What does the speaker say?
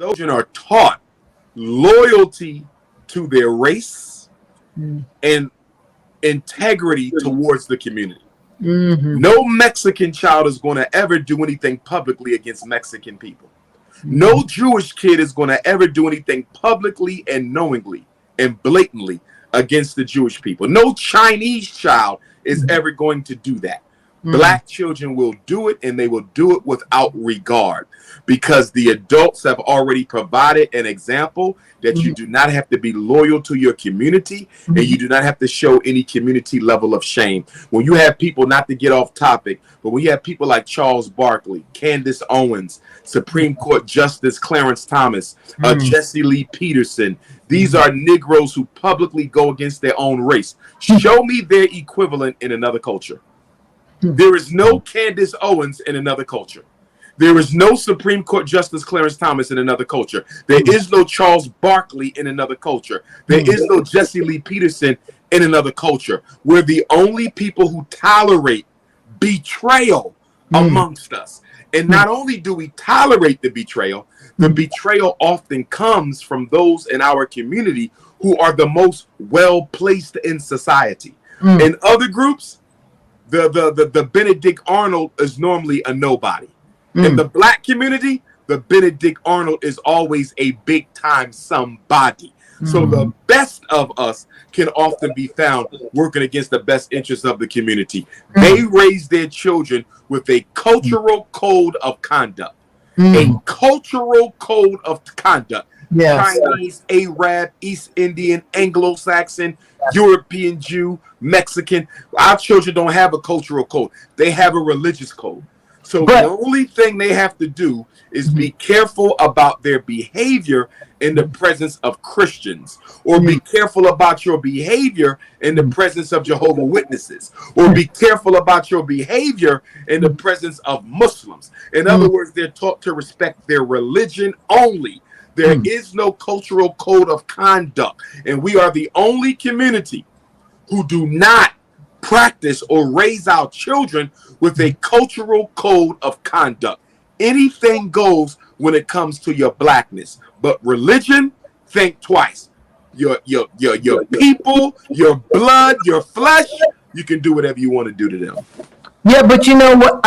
those children are taught loyalty to their race and integrity towards the community. No Mexican child is going to ever do anything publicly against Mexican people. No Jewish kid is going to ever do anything publicly and knowingly and blatantly against the Jewish people. No Chinese child is ever going to do that. Black children will do it, and they will do it without regard, because the adults have already provided an example that you do not have to be loyal to your community, and you do not have to show any community level of shame. When you have people, not to get off topic, but when you have people like Charles Barkley, Candace Owens, Supreme Court Justice Clarence Thomas, Jesse Lee Peterson, these are Negroes who publicly go against their own race. Show me their equivalent in another culture. There is no Candace Owens in another culture. There is no Supreme Court Justice Clarence Thomas in another culture. There is no Charles Barkley in another culture. There is no Jesse Lee Peterson in another culture. We're the only people who tolerate betrayal amongst us. And not only do we tolerate the betrayal often comes from those in our community who are the most well-placed in society. In other groups, the Benedict Arnold is normally a nobody. In the black community, the Benedict Arnold is always a big-time somebody. So the best of us can often be found working against the best interests of the community. They raise their children with a cultural code of conduct. A cultural code of conduct. Yes. Chinese, Arab, East Indian, Anglo-Saxon, European Jew, Mexican. Our children don't have a cultural code. They have a religious code. So the only thing they have to do is be careful about their behavior in the presence of Christians, or be careful about your behavior in the presence of Jehovah's Witnesses, or be careful about your behavior in the presence of Muslims. In other words, they're taught to respect their religion only. There is no cultural code of conduct, and we are the only community who do not practice or raise our children with a cultural code of conduct. Anything goes when it comes to your blackness, but religion, think twice. Your people, your blood, your flesh, you can do whatever you want to do to them. Yeah, but you know what?